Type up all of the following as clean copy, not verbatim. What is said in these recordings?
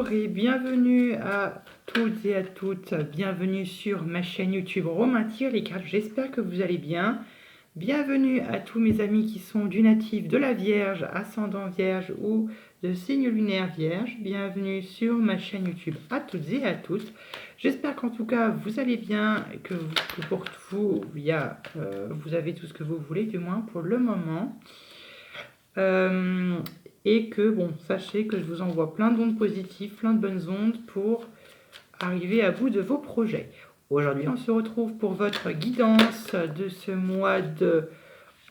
Bonjour et bienvenue à toutes et à toutes, bienvenue sur ma chaîne YouTube Romain tire les cartes, j'espère que vous allez bien. Bienvenue à tous mes amis qui sont du natif de la Vierge, ascendant Vierge ou de signe lunaire Vierge. Bienvenue sur ma chaîne YouTube à toutes et à tous. J'espère qu'en tout cas vous allez bien, que pour vous, vous avez tout ce que vous voulez, du moins pour le moment. Et que, bon, sachez que je vous envoie plein d'ondes positives, plein de bonnes ondes pour arriver à bout de vos projets. Aujourd'hui, on se retrouve pour votre guidance de ce mois de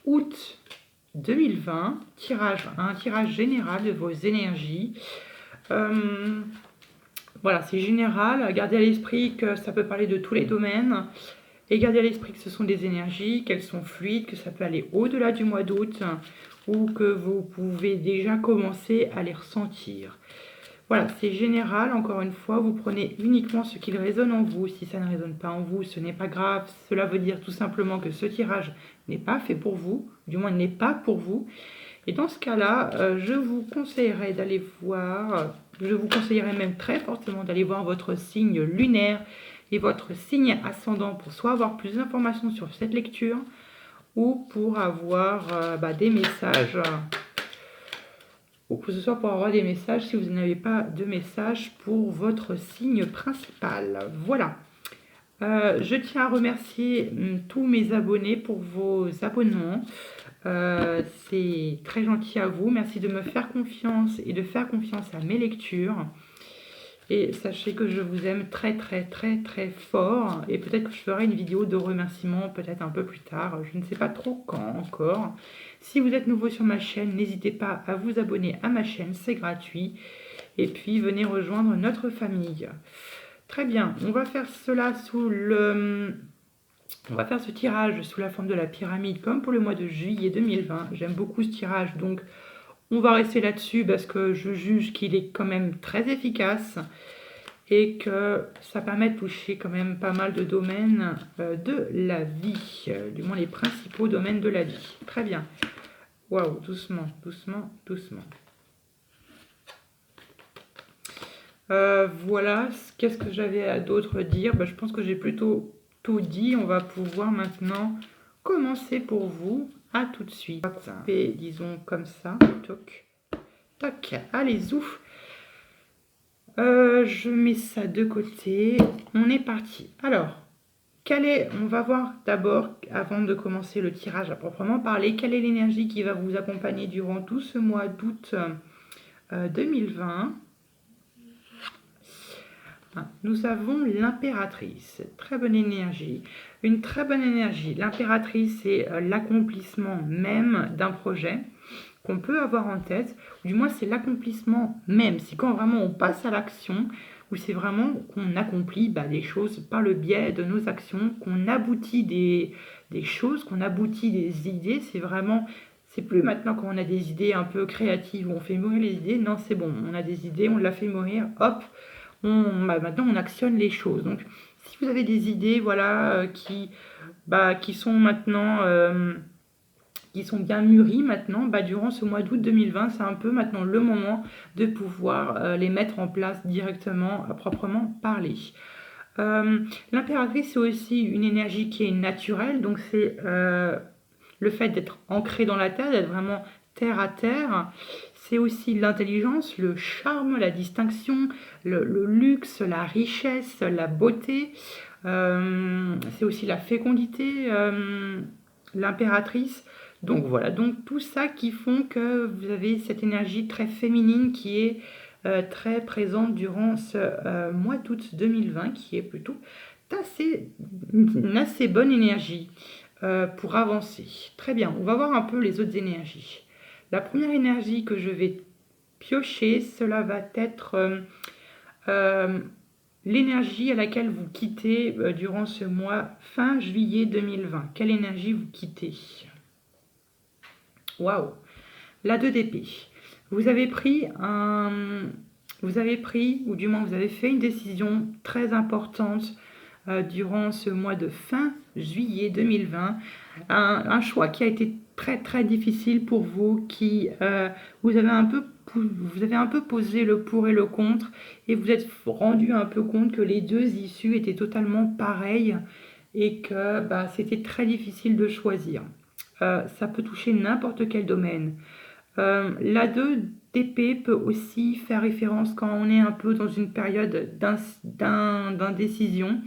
août 2020. Un tirage général de vos énergies. Voilà, c'est général. Gardez à l'esprit que ça peut parler de tous les domaines. Et gardez à l'esprit que ce sont des énergies, qu'elles sont fluides, que ça peut aller au-delà du mois d'août ou que vous pouvez déjà commencer à les ressentir. Voilà, c'est général, encore une fois, vous prenez uniquement ce qui résonne en vous. Si ça ne résonne pas en vous, ce n'est pas grave. Cela veut dire tout simplement que ce tirage n'est pas fait pour vous, du moins n'est pas pour vous. Et dans ce cas-là, je vous conseillerais d'aller voir, je vous conseillerais même très fortement d'aller voir votre signe lunaire et votre signe ascendant pour soit avoir plus d'informations sur cette lecture ou pour avoir des messages, ou que ce soit pour avoir des messages si vous n'avez pas de message pour votre signe principal. Voilà. Je tiens à remercier tous mes abonnés pour vos abonnements. C'est très gentil à vous. Merci de me faire confiance et de faire confiance à mes lectures. Et sachez que je vous aime très très très très fort. Et peut-être que je ferai une vidéo de remerciement peut-être un peu plus tard. Je ne sais pas trop quand encore. Si vous êtes nouveau sur ma chaîne, n'hésitez pas à vous abonner à ma chaîne. C'est gratuit. Et puis venez rejoindre notre famille. Très bien. On va faire cela sous le... On va faire ce tirage sous la forme de la pyramide comme pour le mois de juillet 2020. J'aime beaucoup ce tirage, donc on va rester là-dessus parce que je juge qu'il est quand même très efficace et que ça permet de toucher quand même pas mal de domaines de la vie, du moins les principaux domaines de la vie. Très bien. Waouh, doucement, doucement, doucement. Voilà, qu'est-ce que j'avais à d'autre dire? Je pense que j'ai plutôt tout dit. On va pouvoir maintenant commencer pour vous. À tout de suite. Et disons comme ça. Toc, toc. Allez, ouf. Je mets ça de côté. On est parti. Alors, on va voir d'abord, avant de commencer le tirage à proprement parler, quelle est l'énergie qui va vous accompagner durant tout ce mois d'août 2020. Nous avons l'impératrice, très bonne énergie, une très bonne énergie. L'impératrice, c'est l'accomplissement même d'un projet qu'on peut avoir en tête, ou du moins c'est l'accomplissement même. C'est quand vraiment on passe à l'action, ou c'est vraiment qu'on accomplit des choses par le biais de nos actions, qu'on aboutit des choses, qu'on aboutit des idées. C'est vraiment... C'est plus maintenant quand on a des idées un peu créatives, où on fait mourir les idées. Non, c'est bon, on a des idées, on l'a fait mourir, hop, maintenant on actionne les choses. Donc si vous avez des idées voilà, qui sont maintenant qui sont bien mûries maintenant, durant ce mois d'août 2020, c'est un peu maintenant le moment de pouvoir les mettre en place directement à proprement parler. L'impératrice, c'est aussi une énergie qui est naturelle, donc c'est le fait d'être ancré dans la terre, d'être vraiment terre à terre. C'est aussi l'intelligence, le charme, la distinction, le luxe, la richesse, la beauté. C'est aussi la fécondité, l'impératrice. Donc voilà, donc tout ça qui font que vous avez cette énergie très féminine qui est très présente durant ce mois d'août 2020, qui est plutôt une assez bonne énergie pour avancer. Très bien, on va voir un peu les autres énergies. La première énergie que je vais piocher, cela va être l'énergie à laquelle vous quittez durant ce mois fin juillet 2020. Quelle énergie vous quittez? Waouh! La 2 d'épée. Vous avez pris, ou du moins vous avez fait une décision très importante durant ce mois de fin juillet 2020. Un choix qui a été très très difficile pour vous, vous avez un peu posé le pour et le contre et vous êtes rendu un peu compte que les deux issues étaient totalement pareilles et que bah, c'était très difficile de choisir. Ça peut toucher n'importe quel domaine. La 2 d'épée peut aussi faire référence quand on est un peu dans une période d'indécision.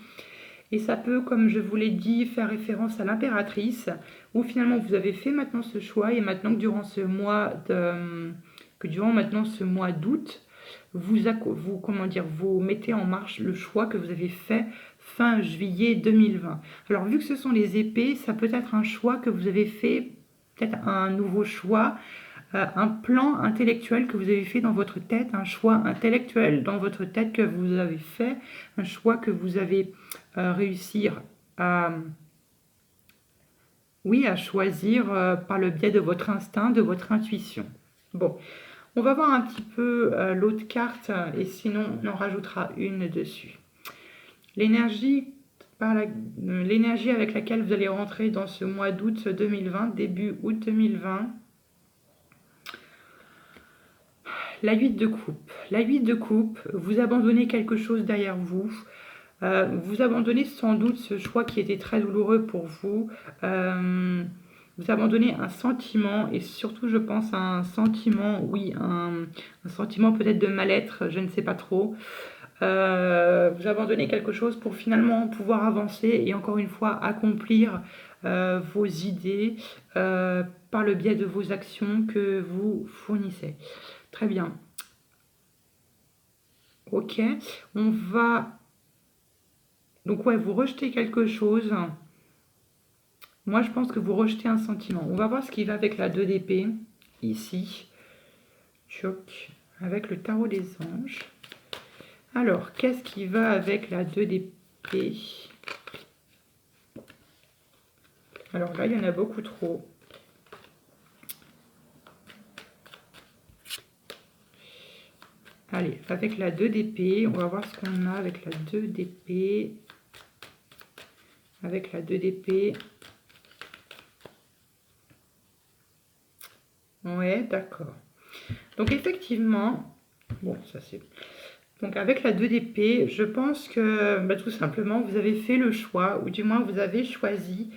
Et ça peut, comme je vous l'ai dit, faire référence à l'impératrice, où finalement vous avez fait maintenant ce choix et maintenant que durant maintenant ce mois d'août, vous mettez en marche le choix que vous avez fait fin juillet 2020. Alors vu que ce sont les épées, ça peut être un choix que vous avez fait, peut-être un nouveau choix, un plan intellectuel que vous avez fait dans votre tête, un choix intellectuel dans votre tête que vous avez fait, un choix que vous avez réussir à, oui, à choisir par le biais de votre instinct, de votre intuition. Bon, on va voir un petit peu l'autre carte et sinon on en rajoutera une dessus. L'énergie avec laquelle vous allez rentrer dans ce mois d'août 2020, début août 2020. La 8 de coupe. La 8 de coupe, vous abandonnez quelque chose derrière vous. Vous abandonnez sans doute ce choix qui était très douloureux pour vous. Vous abandonnez un sentiment et surtout, je pense, un sentiment, oui, un sentiment peut-être de mal-être, je ne sais pas trop. Vous abandonnez quelque chose pour finalement pouvoir avancer et encore une fois accomplir vos idées par le biais de vos actions que vous fournissez. Très bien. Ok, on va... Donc ouais, vous rejetez quelque chose. Moi, je pense que vous rejetez un sentiment. On va voir ce qui va avec la 2 d'épée, ici. Choc, avec le tarot des anges. Alors, qu'est-ce qui va avec la 2 d'épée? Alors là, il y en a beaucoup trop. Allez, avec la 2 d'épée, on va voir ce qu'on a avec la 2 d'épée. Avec la 2 d'épée. Ouais, d'accord. Donc effectivement, bon, ça c'est... Donc avec la 2 d'épée, je pense que bah, tout simplement, vous avez fait le choix, ou du moins vous avez choisi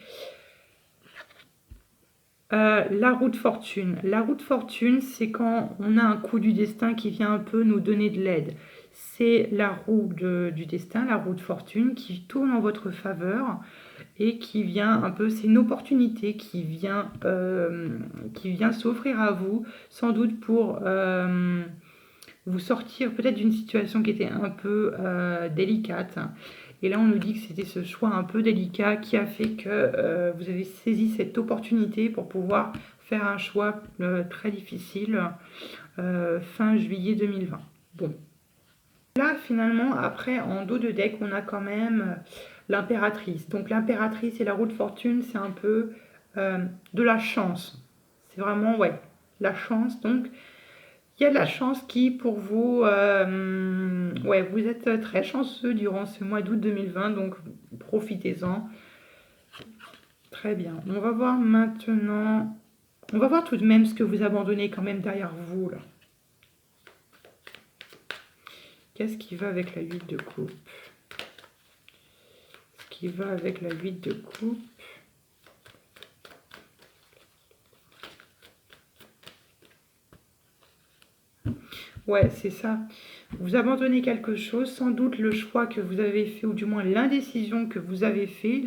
la roue de fortune. La roue de fortune, c'est quand on a un coup du destin qui vient un peu nous donner de l'aide. C'est la roue du destin, la roue de fortune qui tourne en votre faveur et qui vient un peu, c'est une opportunité qui vient s'offrir à vous, sans doute pour vous sortir peut-être d'une situation qui était un peu délicate. Et là, on nous dit que c'était ce choix un peu délicat qui a fait que vous avez saisi cette opportunité pour pouvoir faire un choix très difficile fin juillet 2020. Bon. Là, finalement, après, en dos de deck, on a quand même l'impératrice. Donc, l'impératrice et la roue de fortune, c'est un peu de la chance. C'est vraiment, ouais, la chance. Donc, il y a de la chance qui, pour vous, ouais, vous êtes très chanceux durant ce mois d'août 2020, donc profitez-en. Très bien. On va voir maintenant, on va voir tout de même ce que vous abandonnez quand même derrière vous, là. Qu'est-ce qui va avec la 8 de coupe? Ce qui va avec la 8 de coupe. Ouais, c'est ça. Vous abandonnez quelque chose, sans doute le choix que vous avez fait, ou du moins l'indécision que vous avez fait,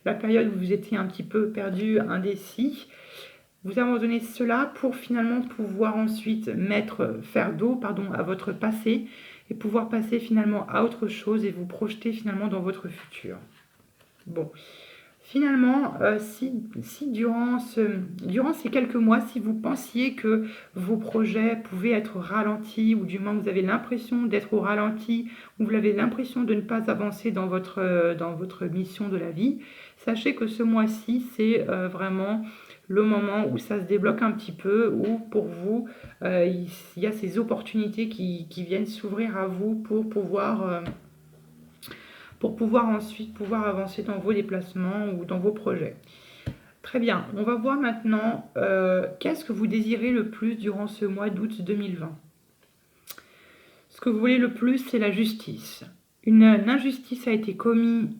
la période où vous étiez un petit peu perdu, indécis. Vous abandonnez cela pour finalement pouvoir ensuite faire dos, pardon, à votre passé et pouvoir passer finalement à autre chose et vous projeter finalement dans votre futur. Bon. Finalement, si durant ces quelques mois, si vous pensiez que vos projets pouvaient être ralentis, ou du moins vous avez l'impression d'être au ralenti, ou vous avez l'impression de ne pas avancer dans votre mission de la vie, sachez que ce mois-ci, c'est vraiment le moment où ça se débloque un petit peu, où pour vous, il y a ces opportunités qui viennent s'ouvrir à vous pour pour pouvoir ensuite avancer dans vos déplacements ou dans vos projets. Très bien, on va voir maintenant qu'est-ce que vous désirez le plus durant ce mois d'août 2020. Ce que vous voulez le plus, c'est la justice. Une injustice a été commise,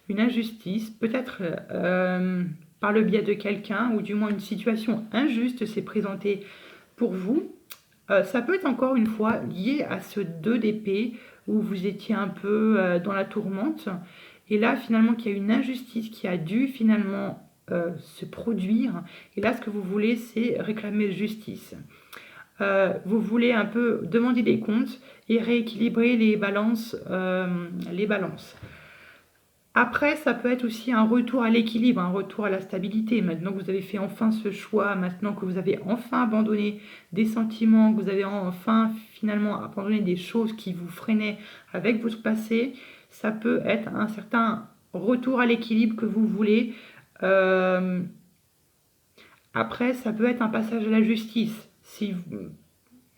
une injustice, peut-être par le biais de quelqu'un, ou du moins une situation injuste s'est présentée pour vous. Ça peut être encore une fois lié à ce 2 d'épée, où vous étiez un peu dans la tourmente, et là finalement qu'il y a une injustice qui a dû finalement se produire, et là ce que vous voulez c'est réclamer justice. Vous voulez un peu demander des comptes et rééquilibrer les balances. Après, ça peut être aussi un retour à l'équilibre, un retour à la stabilité. Maintenant que vous avez fait enfin ce choix, maintenant que vous avez enfin abandonné des sentiments, que vous avez enfin finalement abandonné des choses qui vous freinaient avec votre passé, ça peut être un certain retour à l'équilibre que vous voulez. Après, ça peut être un passage à la justice.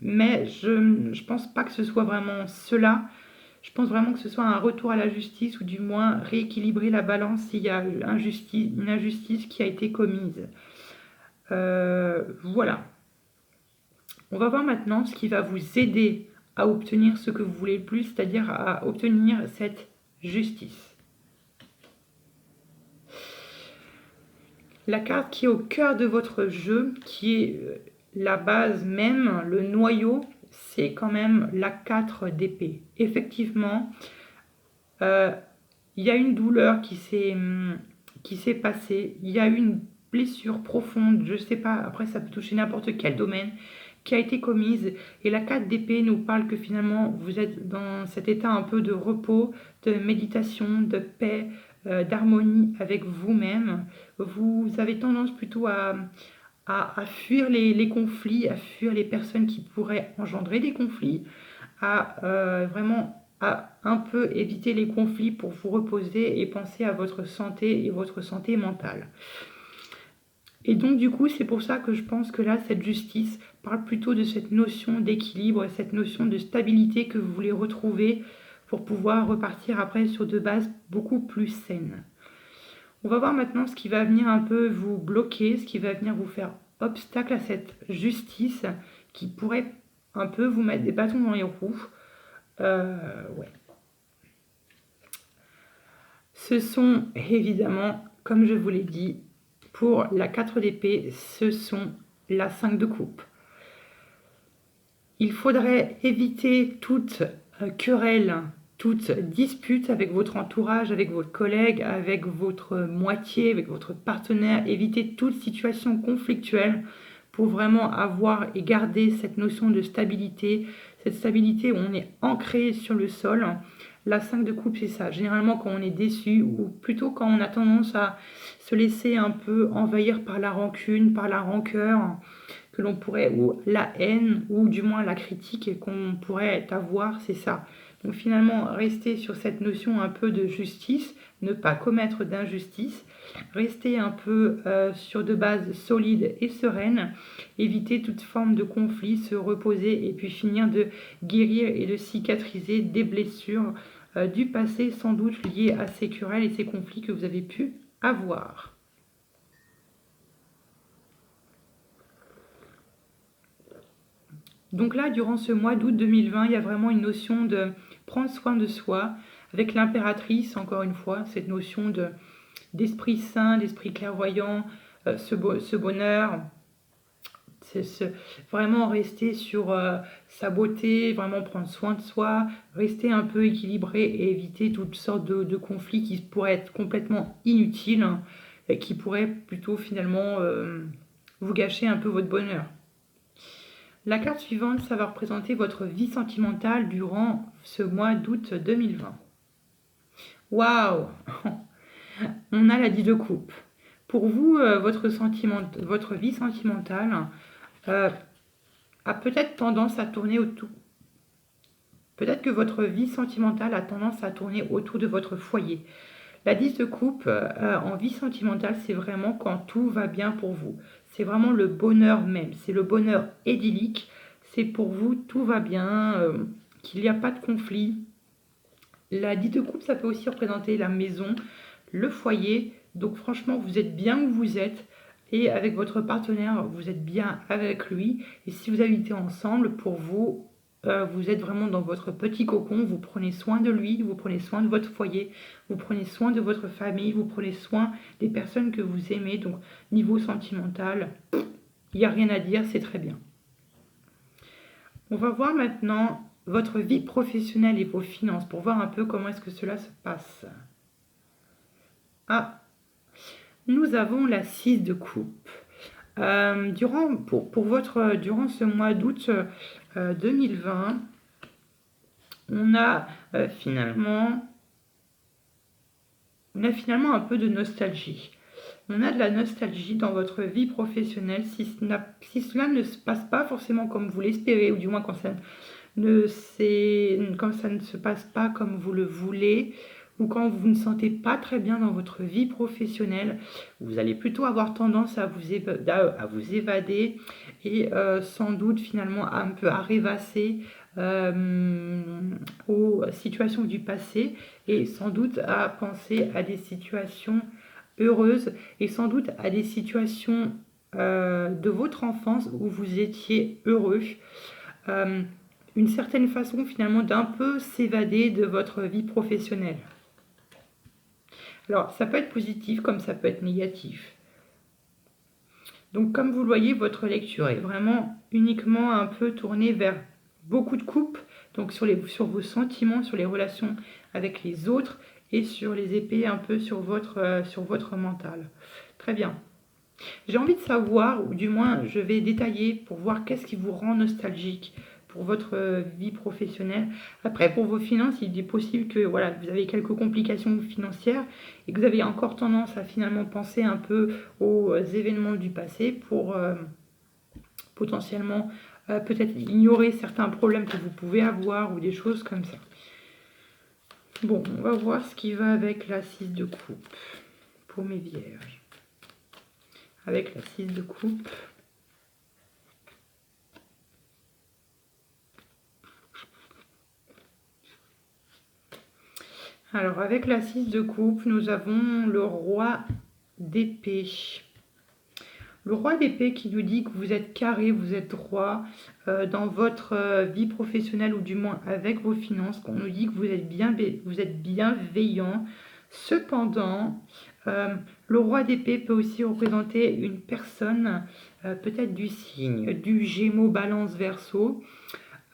Mais je ne pense pas que ce soit vraiment cela. Je pense vraiment que ce soit un retour à la justice ou du moins rééquilibrer la balance s'il y a une injustice qui a été commise. Voilà. On va voir maintenant ce qui va vous aider à obtenir ce que vous voulez le plus, c'est-à-dire à obtenir cette justice. La carte qui est au cœur de votre jeu, qui est la base même, le noyau, c'est quand même la 4 d'épée. Effectivement, il y a une douleur qui s'est passée, il y a une blessure profonde, je ne sais pas, après ça peut toucher n'importe quel domaine, qui a été commise. Et la 4 d'épée nous parle que finalement, vous êtes dans cet état un peu de repos, de méditation, de paix, d'harmonie avec vous-même. Vous avez tendance plutôt à fuir les conflits, à fuir les personnes qui pourraient engendrer des conflits, vraiment à un peu éviter les conflits pour vous reposer et penser à votre santé et votre santé mentale. Et donc du coup, c'est pour ça que je pense que là, cette justice parle plutôt de cette notion d'équilibre, cette notion de stabilité que vous voulez retrouver pour pouvoir repartir après sur de bases beaucoup plus saines. On va voir maintenant ce qui va venir un peu vous bloquer, ce qui va venir vous faire obstacle à cette justice qui pourrait un peu vous mettre des bâtons dans les roues. Ouais. Ce sont évidemment, comme je vous l'ai dit, pour la 4 d'épée, ce sont la 5 de coupe. Il faudrait éviter toute querelle, toute dispute avec votre entourage, avec votre collègue, avec votre moitié, avec votre partenaire. Éviter toute situation conflictuelle pour vraiment avoir et garder cette notion de stabilité, cette stabilité où on est ancré sur le sol. La 5 de coupe, c'est ça. Généralement, quand on est déçu, ou plutôt quand on a tendance à se laisser un peu envahir par la rancune, par la rancœur, que l'on pourrait, ou la haine, ou du moins la critique qu'on pourrait avoir, c'est ça. Donc finalement, rester sur cette notion un peu de justice, ne pas commettre d'injustice, rester un peu sur de bases solides et sereines, éviter toute forme de conflit, se reposer et puis finir de guérir et de cicatriser des blessures du passé, sans doute liées à ces querelles et ces conflits que vous avez pu avoir. Donc là, durant ce mois d'août 2020, il y a vraiment une notion de prendre soin de soi, avec l'impératrice, encore une fois, cette notion d'esprit sain, d'esprit clairvoyant, ce bonheur, vraiment rester sur sa beauté, vraiment prendre soin de soi, rester un peu équilibré et éviter toutes sortes de conflits qui pourraient être complètement inutiles, et qui pourraient plutôt finalement vous gâcher un peu votre bonheur. La carte suivante, ça va représenter votre vie sentimentale durant ce mois d'août 2020. Waouh! On a la 10 de coupe. Pour vous, votre vie sentimentale a peut-être tendance à tourner autour. Peut-être que votre vie sentimentale a tendance à tourner autour de votre foyer. La 10 de coupe en vie sentimentale, c'est vraiment quand tout va bien pour vous. C'est vraiment le bonheur même. C'est le bonheur idyllique. C'est pour vous, tout va bien, qu'il n'y a pas de conflit. La 10 de coupe, ça peut aussi représenter la maison, le foyer. Donc franchement, vous êtes bien où vous êtes. Et avec votre partenaire, vous êtes bien avec lui. Et si vous habitez ensemble, pour vous, vous êtes vraiment dans votre petit cocon. Vous prenez soin de lui, vous prenez soin de votre foyer, vous prenez soin de votre famille, vous prenez soin des personnes que vous aimez. Donc niveau sentimental, il n'y a rien à dire, c'est très bien. On va voir maintenant votre vie professionnelle et vos finances pour voir un peu comment est-ce que cela se passe. Ah, nous avons la 6 de coupe. Durant ce mois d'août 2020, on a finalement un peu de nostalgie. On a de la nostalgie dans votre vie professionnelle si cela ne se passe pas forcément comme vous l'espérez, ou du moins quand ça ne se passe pas comme vous le voulez, ou quand vous ne sentez pas très bien dans votre vie professionnelle, vous allez plutôt avoir tendance à vous évader et sans doute finalement un peu à rêvasser aux situations du passé et sans doute à penser à des situations heureuses et sans doute à des situations de votre enfance où vous étiez heureux. Une certaine façon finalement d'un peu s'évader de votre vie professionnelle. Alors ça peut être positif comme ça peut être négatif. Donc comme vous le voyez, votre lecture est vraiment uniquement un peu tournée vers beaucoup de coupes, donc sur vos sentiments, sur les relations avec les autres et sur les épées un peu sur votre mental. Très bien. J'ai envie de savoir, ou du moins je vais détailler pour voir qu'est-ce qui vous rend nostalgique pour votre vie professionnelle. Après, pour vos finances, il est possible que voilà, vous avez quelques complications financières et que vous avez encore tendance à finalement penser un peu aux événements du passé pour potentiellement peut-être ignorer certains problèmes que vous pouvez avoir ou des choses comme ça. Bon, on va voir ce qui va avec la 6 de coupe pour mes vierges. Avec la 6 de coupe. Alors, avec la 6 de coupe, nous avons le roi d'épée. Le roi d'épée qui nous dit que vous êtes carré, vous êtes droit dans votre vie professionnelle ou du moins avec vos finances, qu'on nous dit que vous êtes bienveillant. Cependant, le roi d'épée peut aussi représenter une personne, peut-être du signe, du Gémeaux, Balance, Verseau,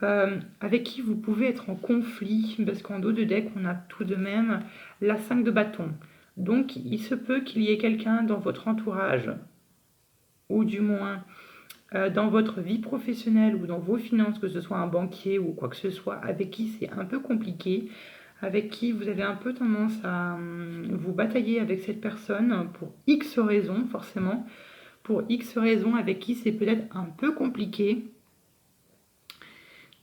avec qui vous pouvez être en conflit, parce qu'en dos de deck, on a tout de même la 5 de bâton. Donc, il se peut qu'il y ait quelqu'un dans votre entourage, ou du moins dans votre vie professionnelle ou dans vos finances, que ce soit un banquier ou quoi que ce soit, avec qui c'est un peu compliqué, avec qui vous avez un peu tendance à vous batailler avec cette personne pour X raisons, forcément, pour X raisons, avec qui c'est peut-être un peu compliqué.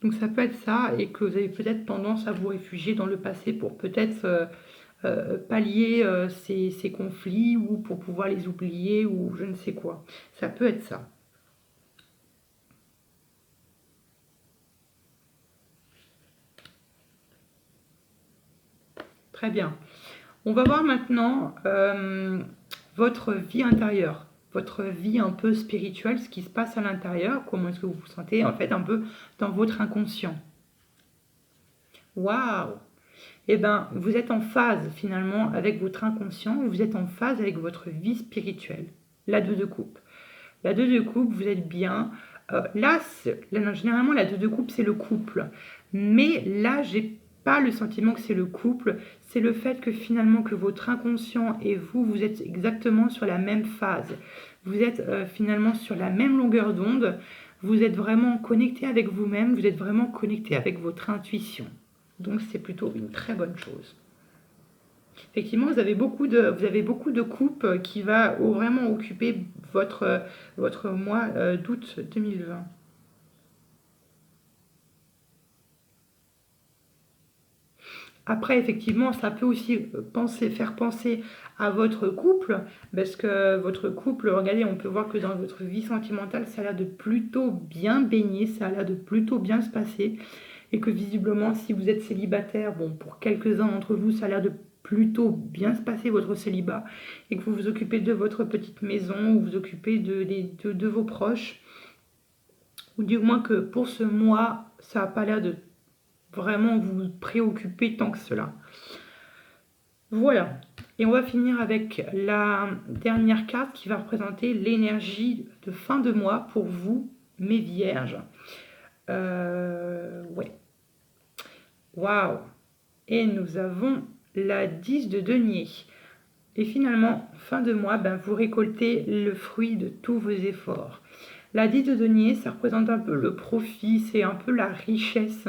Donc ça peut être ça, et que vous avez peut-être tendance à vous réfugier dans le passé pour peut-être pallier ces conflits ou pour pouvoir les oublier ou je ne sais quoi. Ça peut être ça. Très bien. On va voir maintenant votre vie intérieure, votre vie un peu spirituelle, ce qui se passe à l'intérieur, comment est-ce que vous vous sentez en fait un peu dans votre inconscient. Waouh! Eh bien, vous êtes en phase finalement avec votre inconscient, vous êtes en phase avec votre vie spirituelle. La 2 de coupe. La 2 de coupe, vous êtes bien. Généralement, la 2 de coupe, c'est le couple. Mais là, j'ai pas le sentiment que c'est le couple. C'est le fait que finalement, que votre inconscient et vous, vous êtes exactement sur la même phase. Vous êtes finalement sur la même longueur d'onde. Vous êtes vraiment connecté avec vous-même. Vous êtes vraiment connecté avec votre intuition. Donc, c'est plutôt une très bonne chose. Effectivement, vous avez beaucoup de coupes qui va vraiment occuper votre mois d'août 2020. Après, effectivement, ça peut aussi faire penser à votre couple, parce que votre couple, regardez, on peut voir que dans votre vie sentimentale, ça a l'air de plutôt bien baigner, ça a l'air de plutôt bien se passer. et que visiblement, si vous êtes célibataire, bon, pour quelques-uns d'entre vous, ça a l'air de plutôt bien se passer votre célibat, et que vous vous occupez de votre petite maison, ou vous occupez de vos proches, ou du moins que pour ce mois, ça n'a pas l'air de vraiment vous préoccuper tant que cela. Voilà. Et on va finir avec la dernière carte qui va représenter l'énergie de fin de mois pour vous, mes vierges. Ouais. Waouh. Et nous avons la 10 de denier. Et finalement, fin de mois, ben, vous récoltez le fruit de tous vos efforts. La 10 de denier, ça représente un peu le profit, c'est un peu la richesse.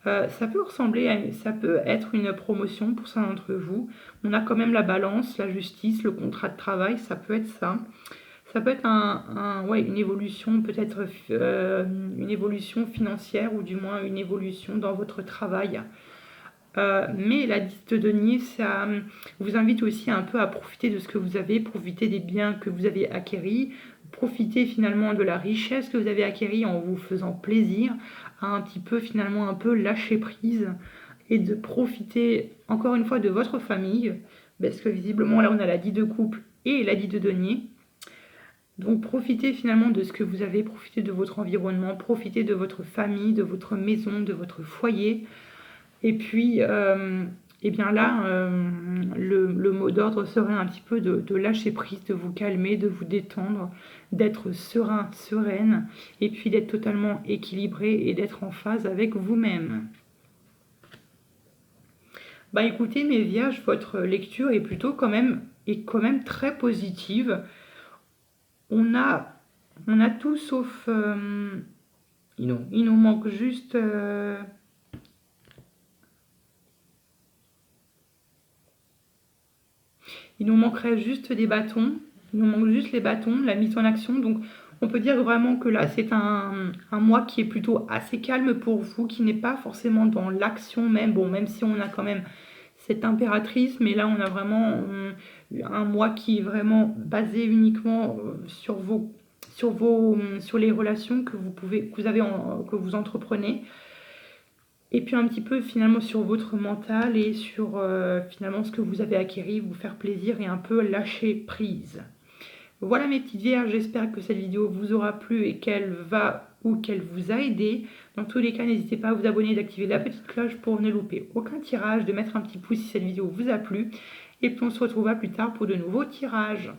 Ça peut ressembler ça peut être une promotion pour certains d'entre vous. On a quand même la balance, la justice, le contrat de travail, ça peut être ça. Ça peut être ouais, une évolution, peut-être une évolution financière ou du moins une évolution dans votre travail. Mais la 10 de denier, ça vous invite aussi un peu à profiter de ce que vous avez, profiter des biens que vous avez acquéris, profiter finalement de la richesse que vous avez acquérie en vous faisant plaisir, à un petit peu finalement un peu lâcher prise et de profiter encore une fois de votre famille, parce que visiblement là on a la 10 de couple et la 10 de denier. Donc profitez finalement de ce que vous avez, profitez de votre environnement, profitez de votre famille, de votre maison, de votre foyer. Et puis, eh bien là, le mot d'ordre serait un petit peu de lâcher prise, de vous calmer, de vous détendre, d'être serein, sereine, et puis d'être totalement équilibré et d'être en phase avec vous-même. Bah écoutez mes vierges, votre lecture est plutôt quand même très positive. On a tout sauf... il nous manque juste... il nous manquerait juste des bâtons. Il nous manque juste les bâtons, la mise en action. Donc on peut dire vraiment que là c'est un mois qui est plutôt assez calme pour vous, qui n'est pas forcément dans l'action même. Bon, même si on a quand même cette impératrice, mais là on a vraiment un mois qui est vraiment basé uniquement sur les relations que que vous entreprenez, et puis un petit peu finalement sur votre mental et sur finalement ce que vous avez acquéri, vous faire plaisir et un peu lâcher prise. Voilà mes petites vierges, j'espère que cette vidéo vous aura plu et qu'elle vous a aidé. Dans tous les cas, n'hésitez pas à vous abonner, d'activer la petite cloche pour ne louper aucun tirage, de mettre un petit pouce si cette vidéo vous a plu. Et puis on se retrouvera plus tard pour de nouveaux tirages.